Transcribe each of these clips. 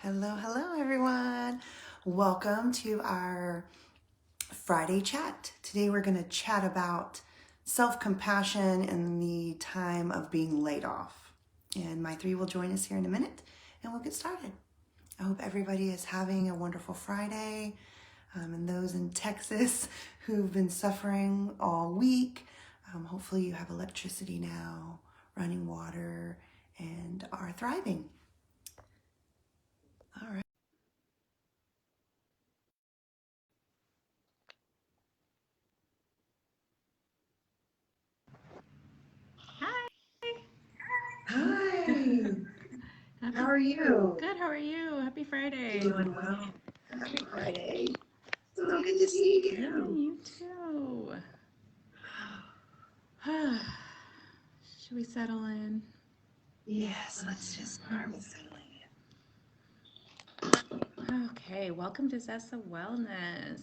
Hello, everyone. Welcome to our Friday chat. Today we're going to chat about self-compassion in the time of being laid off. And my three will join us here in a minute and we'll get started. I hope everybody is having a wonderful Friday. And those in Texas who've been suffering all week, hopefully you have electricity now, running water, and are thriving. All right. Hi. How are you? Good, how are you? Happy Friday. Doing well. Happy Friday. So good to see you. Yeah, you too. Should we settle in? Yes, let's just start with settling Okay, welcome to Zesa Wellness.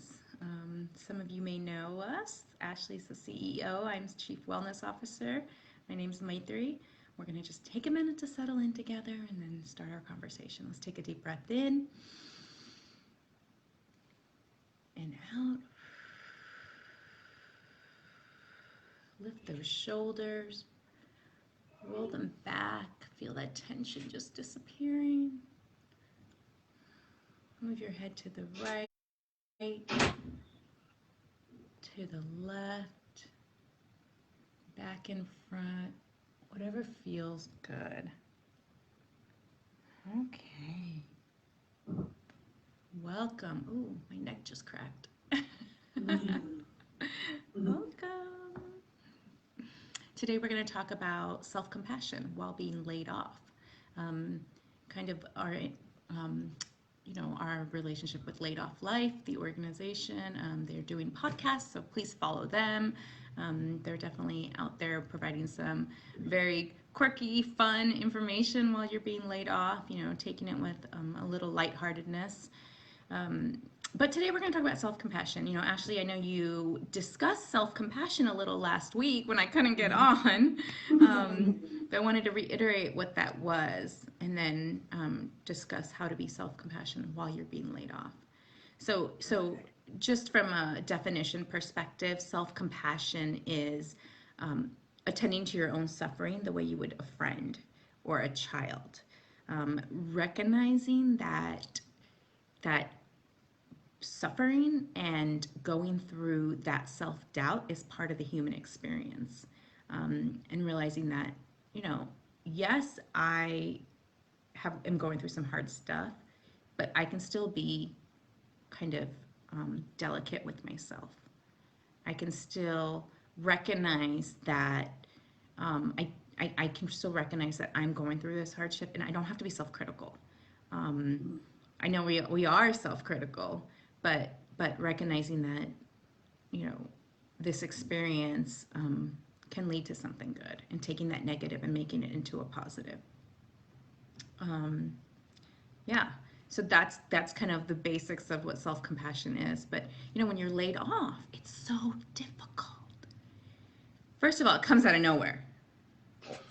Some of you may know us. Ashley's the CEO. I'm Chief Wellness Officer. My name's Maitri. We're going to just take a minute to settle in together and then start our conversation. Let's take a deep breath in and out. Lift those shoulders. Roll them back. Feel that tension just disappearing. Move your head to the right, to the left, back in front, whatever feels good. Okay. Welcome. Ooh, my neck just cracked. Welcome. Today we're going to talk about self-compassion while being laid off. Kind of our our relationship with Laid Off Life, the organization. They're doing podcasts, so please follow them. They're definitely out there providing some very quirky, fun information while you're being laid off, taking it with a little lightheartedness. But today we're going to talk about self-compassion. Ashley, I know you discussed self-compassion a little last week when I couldn't get on. But I wanted to reiterate what that was and then discuss how to be self-compassionate while you're being laid off. So just from a definition perspective, self-compassion is attending to your own suffering the way you would a friend or a child. Recognizing that suffering and going through that self-doubt is part of the human experience. And realizing that, yes, I am going through some hard stuff, but I can still be kind of delicate with myself. I can still recognize that I can still recognize that I'm going through this hardship, and I don't have to be self-critical. I know we are self-critical, but recognizing that, this experience can lead to something good, and taking that negative and making it into a positive. Yeah. So that's kind of the basics of what self-compassion is. But when you're laid off, it's so difficult. First of all, it comes out of nowhere.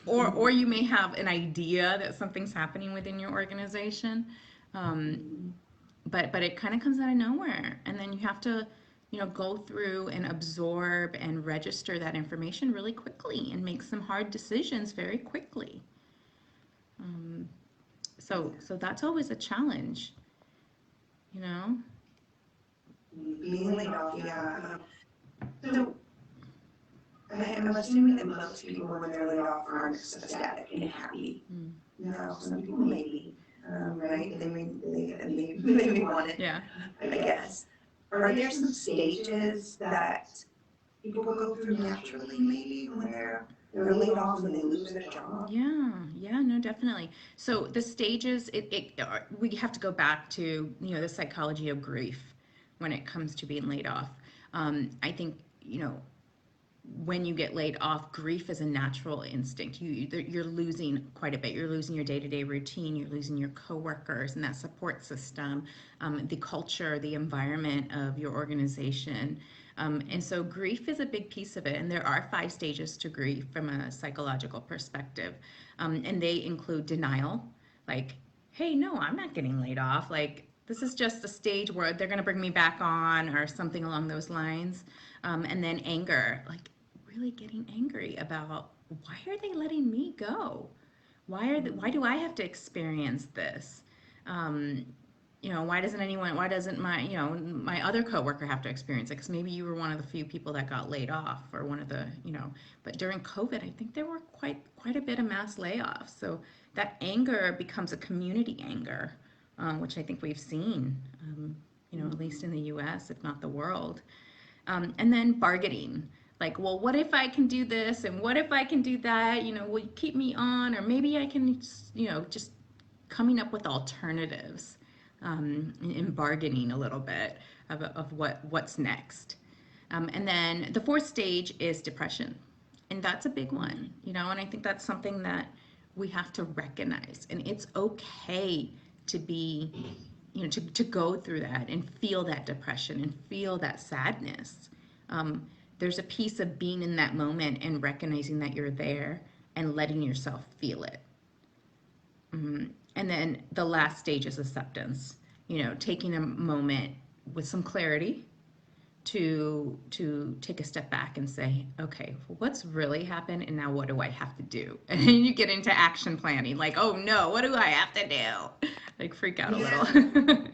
Or you may have an idea that something's happening within your organization. But it kind of comes out of nowhere, and then you have to go through and absorb and register that information really quickly and make some hard decisions very quickly. So that's always a challenge, being laid off. Yeah. So I'm assuming that most people, when they're laid off, aren't ecstatic and happy. No, some people maybe, right? They may want it. Yeah. I guess. Are there some stages that people go through naturally, maybe when they're laid off and they lose their job? Yeah, no, definitely. So the stages, we have to go back to the psychology of grief when it comes to being laid off. I think when you get laid off, grief is a natural instinct. You're losing quite a bit. You're losing your day-to-day routine. You're losing your coworkers and that support system, the culture, the environment of your organization. And so grief is a big piece of it. And there are 5 stages to grief from a psychological perspective. And they include denial, like hey, no, I'm not getting laid off. Like, this is just a stage where they're going to bring me back on or something along those lines. And then anger, like really getting angry about why are they letting me go? Why do I have to experience this? Um, why doesn't my other coworker have to experience it? Because maybe you were one of the few people that got laid off, or one of the, but during COVID, I think there were quite a bit of mass layoffs. So that anger becomes a community anger, which I think we've seen, at least in the US, if not the world. And then bargaining. Like, well, what if I can do this and what if I can do that? Will you keep me on? Or maybe I can, just coming up with alternatives, and bargaining a little bit of what's next. And then the fourth stage is depression. And that's a big one, and I think that's something that we have to recognize. And it's okay to be, to go through that and feel that depression and feel that sadness. There's a piece of being in that moment and recognizing that you're there and letting yourself feel it. And then the last stage is acceptance, taking a moment with some clarity to take a step back and say, okay, what's really happened, and now what do I have to do? And then you get into action planning, like, oh no, what do I have to do? Like, freak out a little.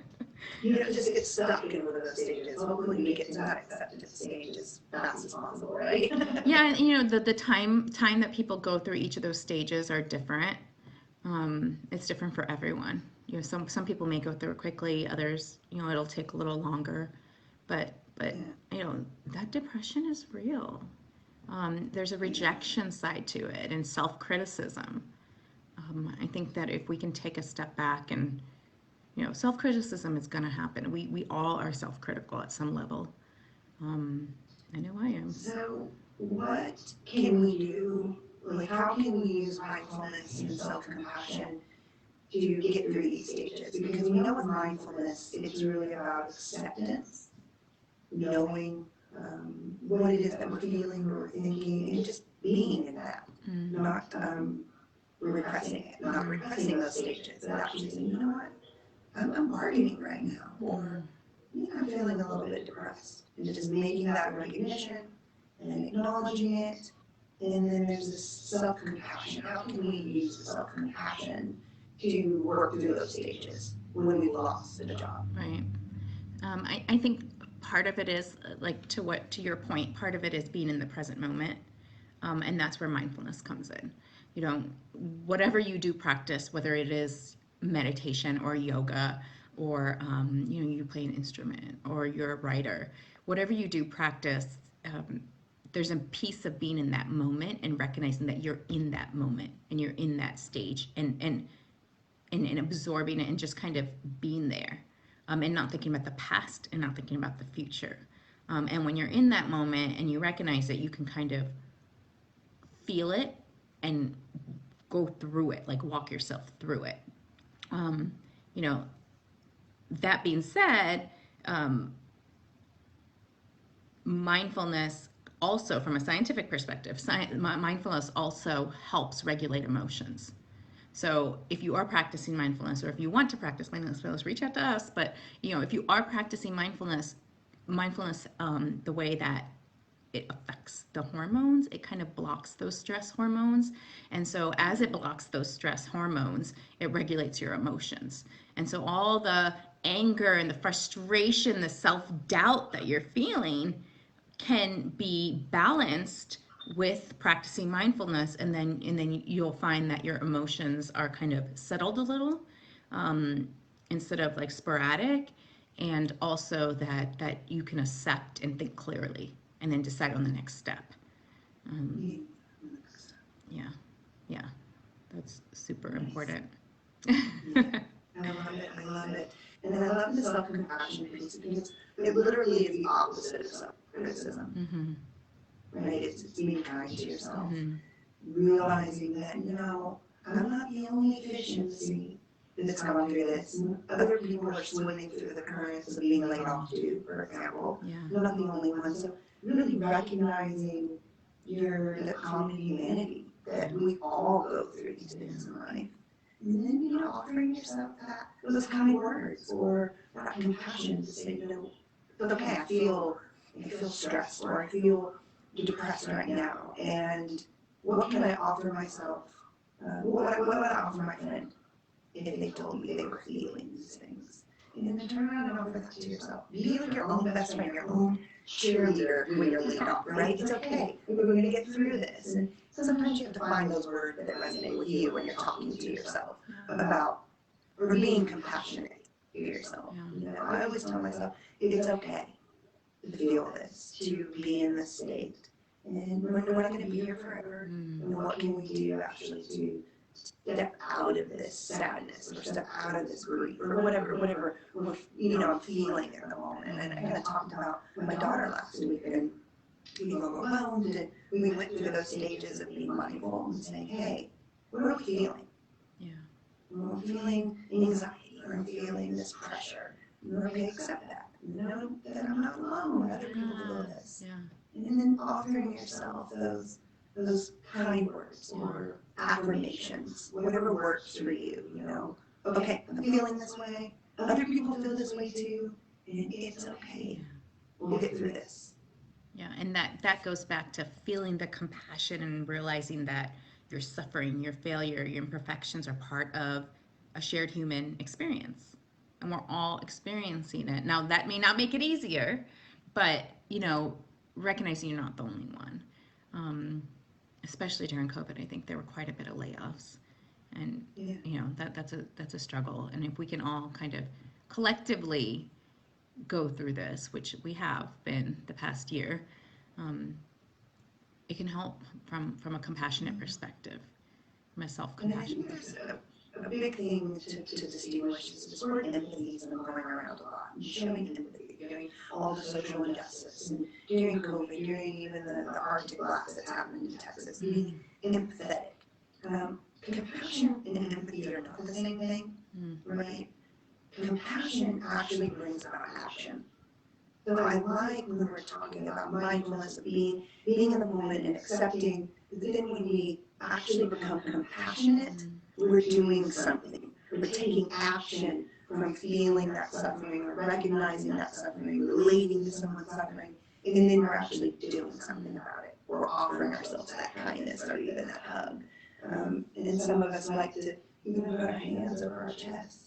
You don't just get stuck in one of those stages. Hopefully you get to that acceptance stage as fast as possible, right? Yeah, and the time that people go through each of those stages are different. It's different for everyone. Some people may go through it quickly, others, it'll take a little longer. But that depression is real. There's a rejection side to it and self-criticism. I think that if we can take a step back and, self-criticism is going to happen. We all are self-critical at some level. I know I am. So what can we do? Like, how can we use mindfulness and self-compassion to get through these stages? Because we know with mindfulness, it's really about acceptance, knowing what it is that we're feeling or thinking, and just being in that, not repressing it, not repressing those stages, but actually saying, you know what, I'm bargaining right now, or I'm feeling a little bit depressed, and just making that recognition and acknowledging it. And then there's this self-compassion. How can we use self-compassion to work through those stages when we've lost the job? Right. I think part of it is, like, to your point, part of it is being in the present moment, and that's where mindfulness comes in. Whatever you do practice, whether it is meditation or yoga, or you play an instrument, or you're a writer, whatever you do practice, there's a piece of being in that moment and recognizing that you're in that moment and you're in that stage, and absorbing it and just kind of being there, and not thinking about the past and not thinking about the future. And when you're in that moment and you recognize that, you can kind of feel it and go through it, like walk yourself through it. That being said, mindfulness also, from a scientific perspective, mindfulness also helps regulate emotions. So if you are practicing mindfulness, or if you want to practice mindfulness, reach out to us. But if you are practicing mindfulness, the way that it affects the hormones, it kind of blocks those stress hormones. And so as it blocks those stress hormones, it regulates your emotions. And so all the anger and the frustration, the self-doubt that you're feeling can be balanced with practicing mindfulness, and then you'll find that your emotions are kind of settled a little, instead of like sporadic, and also that you can accept and think clearly and then decide on the next step. Yeah, that's super important. I love it. And then I love the self-compassion piece, because it literally is the opposite of self-criticism. Right? It's being kind to yourself, realizing that, I'm not the only fish in the sea that's going through this. Other people are swimming through the currents of being laid off too, for example. Yeah. I'm not the only one. So really recognizing the common humanity that we all go through these things in life. And then, offering yourself those kind words or that compassion to say, it's okay, I feel stressed or I feel depressed right now. And what can I offer myself? What would I offer my friend if they told me they were feeling these things? And then turn around and offer that to yourself. Be like your own best friend, your own cheerleader when you're laid off, right? It's okay. We're going to get through this. And sometimes you have to find those words that resonate with you when you're talking to yourself about or being compassionate for yourself. I always tell myself, it's okay to feel this, to be in this state. And we're not going to be here forever. And what can we do actually to step out of this sadness or step out of this grief or whatever I'm feeling at the moment. And I kind of talked about my daughter last week and being overwhelmed, and we went through those stages of being mindful and saying, hey, what are we feeling? Yeah. I'm feeling anxiety or I'm feeling this pressure. Okay, accept that. Know that I'm not alone. Other people feel this. Yeah. And then offering yourself those kind words or affirmations, whatever works for you, Okay, I'm feeling this way. Other people feel this way too. And it's okay. We'll get through this. Yeah, and that goes back to feeling the compassion and realizing that your suffering, your failure, your imperfections are part of a shared human experience. And we're all experiencing it. Now, that may not make it easier, but, recognizing you're not the only one. Especially during COVID, I think there were quite a bit of layoffs. And, that's a struggle. And if we can all kind of collectively go through this, which we have been the past year, it can help from a compassionate perspective, from a self-compassion perspective. A big thing to distinguish is this word empathy has been going around a lot. And showing empathy during all the social injustice and during COVID, during even the Arctic blast that's happened in Texas, being empathetic. Compassion and empathy are not the same thing, right? Compassion actually brings about action. So I like when we're talking about mindfulness of being in the moment and accepting, then when we actually become compassionate, we're doing something. We're taking action from feeling that suffering or recognizing that suffering, relating to someone's suffering, and then we're actually doing something about it. We're offering ourselves that kindness or even that hug. And some of us like to even put our hands over our chest.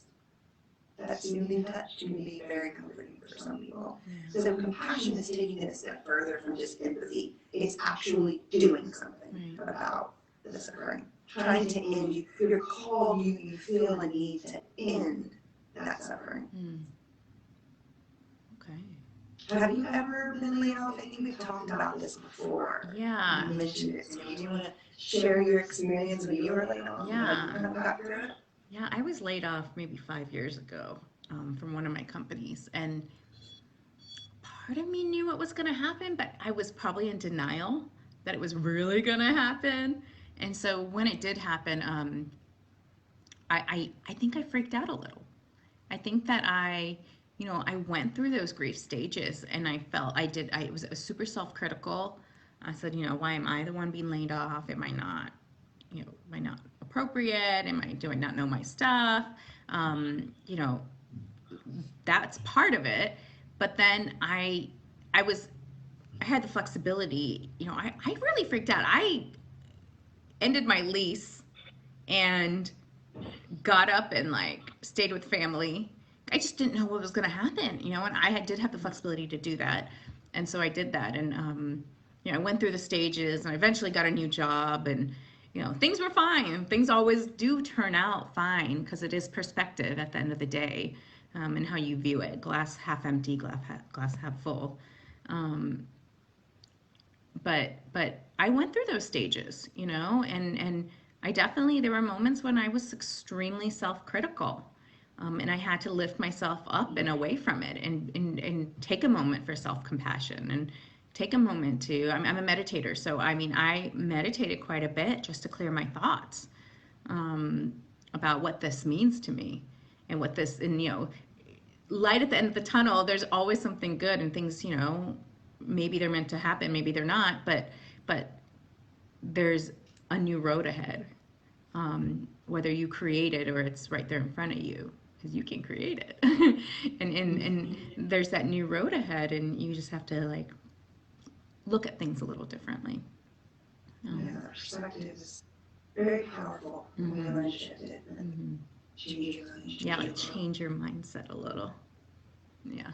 That soothing touch can be very comforting for some people. So compassion is taking it a step further from just empathy. It's actually doing something about the suffering. Trying to end, you're called, you feel a need to end that suffering. Okay. Have you ever been laid off? I think we've talked about this before. Yeah. You mentioned it to me. Do you want to share your experience when you were laid off? Yeah. How you got through it? Yeah, I was laid off maybe 5 years ago from one of my companies, and part of me knew what was going to happen, but I was probably in denial that it was really going to happen. And so when it did happen, I think I freaked out a little. I think that I went through those grief stages, and I felt I was super self-critical. I said, why am I the one being laid off? Am I not appropriate? Do I not know my stuff? That's part of it. But then I had the flexibility. I really freaked out. I ended my lease and got up and stayed with family. I just didn't know what was going to happen, and I did have the flexibility to do that. And so I did that. And, I went through the stages, and I eventually got a new job, and, things were fine. Things always do turn out fine because it is perspective at the end of the day, and how you view it. Glass half empty, glass half full. But I went through those stages, and I definitely, there were moments when I was extremely self-critical. And I had to lift myself up and away from it and take a moment for self-compassion and take a moment to, I'm a meditator. So, I meditated quite a bit just to clear my thoughts about what this means to me and what this, and, light at the end of the tunnel, there's always something good, and things, maybe they're meant to happen, maybe they're not, but there's a new road ahead. whether you create it or it's right there in front of you, because you can create it. And there's that new road ahead, and you just have to like look at things a little differently. Yeah, that perspective is very powerful when we learn to shift it and change your mind. Yeah, like change your mindset a little. Yeah.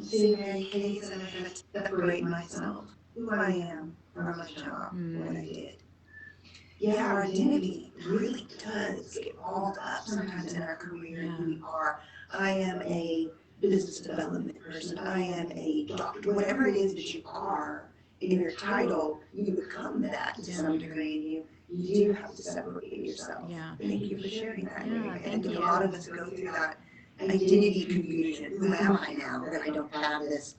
See, Mary Kay said I had to separate myself, who I am, from my job, what I did. Yeah, our identity really does get balled up sometimes in our career and who we are. I am a business development person. I am a doctor. Whatever it is that you are in your title, you become that to some degree, and you do have to separate yourself. Yeah. Thank you for sharing that, Yeah, Mary. I thank think you. a lot of us go through that identity confusion. Who am I now that I don't have this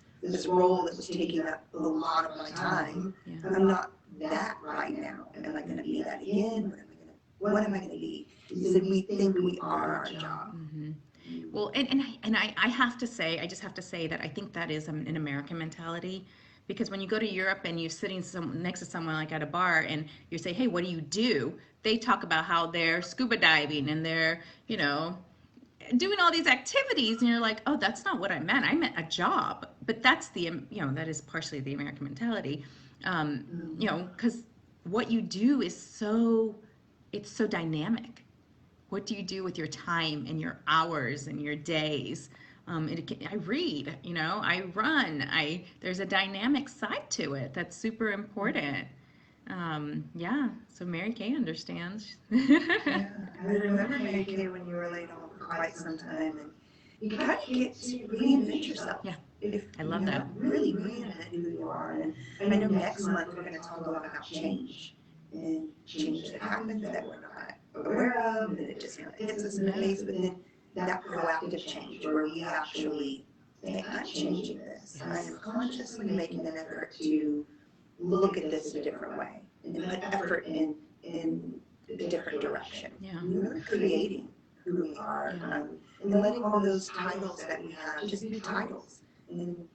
role that was taking up a lot of my time? Yeah. I'm not that right now. Am I going to be that again? What am I going to be? He said, we think we are our job. Well, and I have to say, I just have to say that I think that is an American mentality. Because when you go to Europe and you're sitting next to someone like at a bar and you say, hey, what do you do? They talk about how they're scuba diving and they're, doing all these activities. And you're like, oh, that's not what I meant. I meant a job. But that's that is partially the American mentality. Because what you do is it's so dynamic. What do you do with your time and your hours and your days? I read, I run. There's a dynamic side to it that's super important. Yeah, so Mary Kay understands. Yeah, I remember, Mary Kay, when you were laid off for quite some time, and you kind of get to reinvent yourself. Yeah, If I love that. really reinvent who you are. And I know next month we're going to talk a lot about change and change that happens that we're not aware of, and it just kind of hits us in the face. But then that proactive change where we actually think, I'm changing this. I'm consciously making an effort to look at this a different way and put effort in a different direction. Yeah. We're really creating who we are, and letting all those titles that we have just be titles. And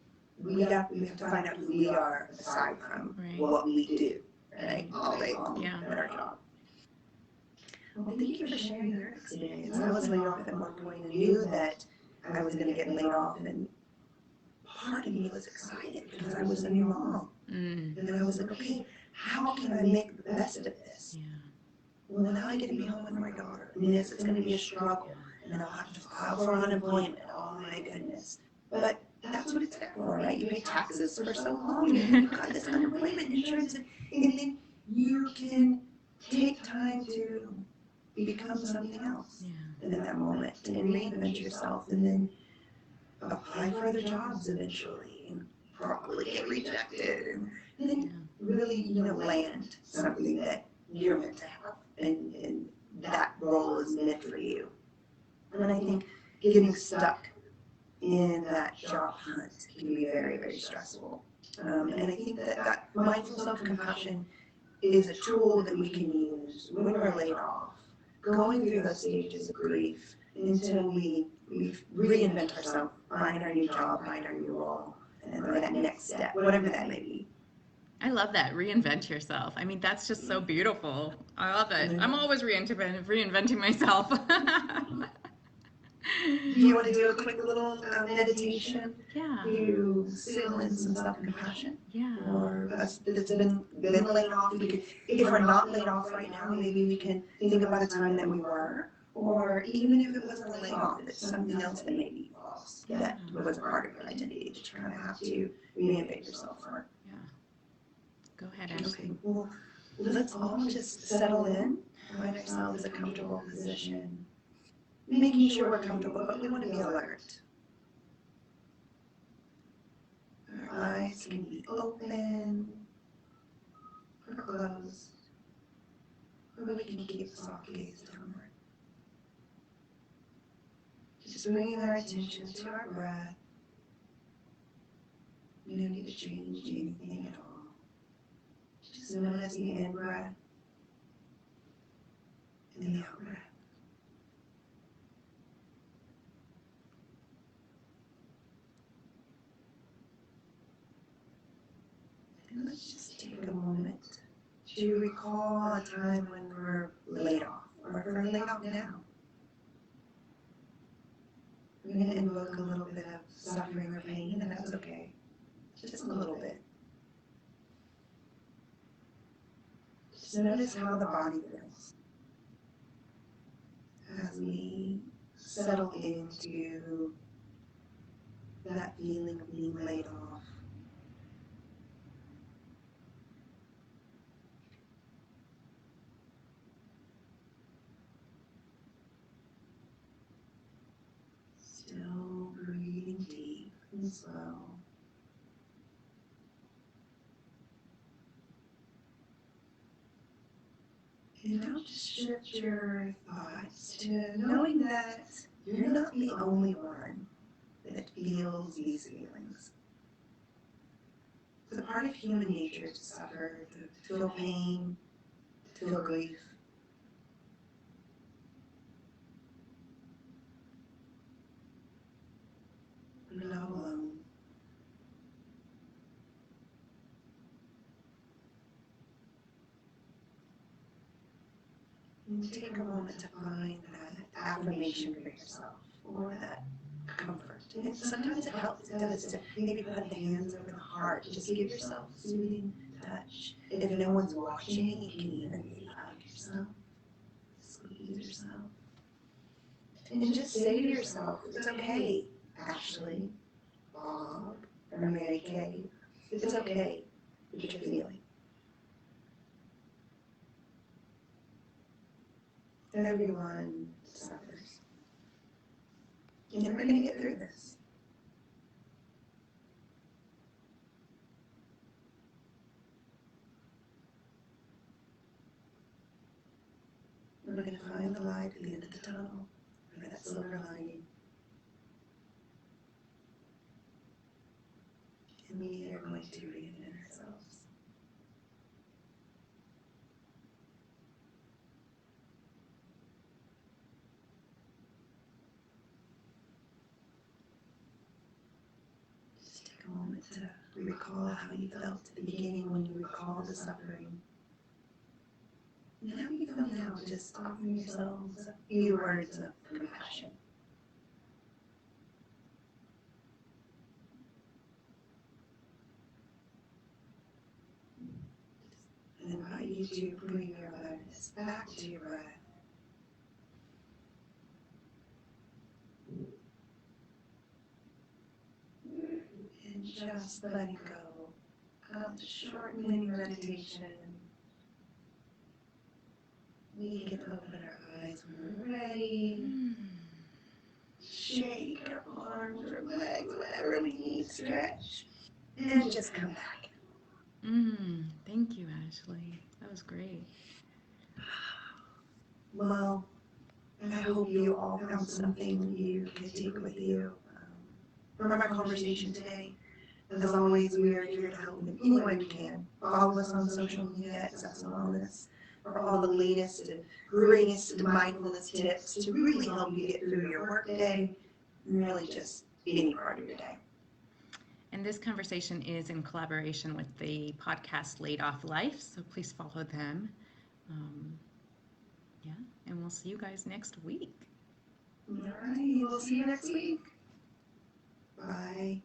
we have to find out who we are aside from what we do, right? All day long at our job. Well, thank you for sharing your experience. I was laid off at one point and knew that I was going to get laid off, and part of me was excited because I was a new mom. And I was like, okay, how can I make the best of this? Yeah. Well, now I get to be home with my daughter. And yes, it's going to be a struggle. And then I'll have to file for unemployment. Oh, my goodness. But that's what it's there for, right? You pay taxes for so long, and then you've got this unemployment insurance, and then you can take time to become something else in that moment and reinvent yourself, and then apply for other jobs eventually, and probably get rejected, and then really, land something that you're meant to have, and that role is meant for you. And I think getting stuck in that job hunt can be very, very stressful. And I think that mindful self-compassion is a tool that we can use when we're laid off, going through those stages of grief until we reinvent ourselves, find our new job, find our new role, and that next step, whatever that may be. I love that. Reinvent yourself. I mean, that's just so beautiful. I love it. I'm always reinventing myself. Do you want to do a quick little meditation? Yeah. To seal in some self-compassion? Yeah. Or us that's been laid off. If we're not laid off right now, maybe we can think about a time that we were. Or even if it wasn't a layoff, it's something else that maybe lost that was a part of your identity that you kind of have to reinvent yourself for. Yeah. Go ahead, Ashley. Okay, well, let's all just settle in, find ourselves a comfortable position, making sure we're comfortable, but we want to be alert. Our eyes can be open or closed, or we can keep a soft gaze downward. Just bringing our attention to our breath. We don't need to change anything at all. Just notice the in breath and the out breath. And let's just take a moment to recall a time when we're laid off. laid off now. We're going to invoke a little bit of suffering or pain, and that's okay. Just a little bit. Just notice how the body feels as we settle into that feeling of being laid off. Still breathing deep and slow. And now just shift your thoughts to knowing that you're not the only one that feels these feelings. It's a part of human nature to suffer, to feel pain, to feel grief. You're not alone. And take a moment to find that affirmation for yourself, or that comfort. And sometimes it helps, it does, to maybe put the hands over the heart. Just give yourself a soothing touch. If no one's watching, you can even hug yourself, squeeze yourself. And just say to yourself, it's okay, Ashley, Bob, or Mary Kay. It's okay what you're feeling. Everyone suffers. And we're going to get through this. We're going to find the light at the end of the tunnel, or that silver lining. And we are going to reinvent ourselves. Just take a moment to recall how you felt at the beginning when you recalled the suffering. And how you feel now, just offering yourselves a few words of compassion. And invite you to bring your awareness back to your breath. And just letting go of the short mini meditation. We can open our eyes when we're ready. Shake our arms or legs, whatever we need, stretch. And just come back. Thank you, Ashley. That was great. Well, I hope you all found something you can take with you from our conversation today. As always, we are here to help in any way we can. Follow us on social media at Zesa Wellness for all the latest and greatest mindfulness tips to really help you get through your workday and really just any part of your day. And this conversation is in collaboration with the podcast Laid Off Life, so please follow them. And we'll see you guys next week. All right, we'll see you next week. Bye.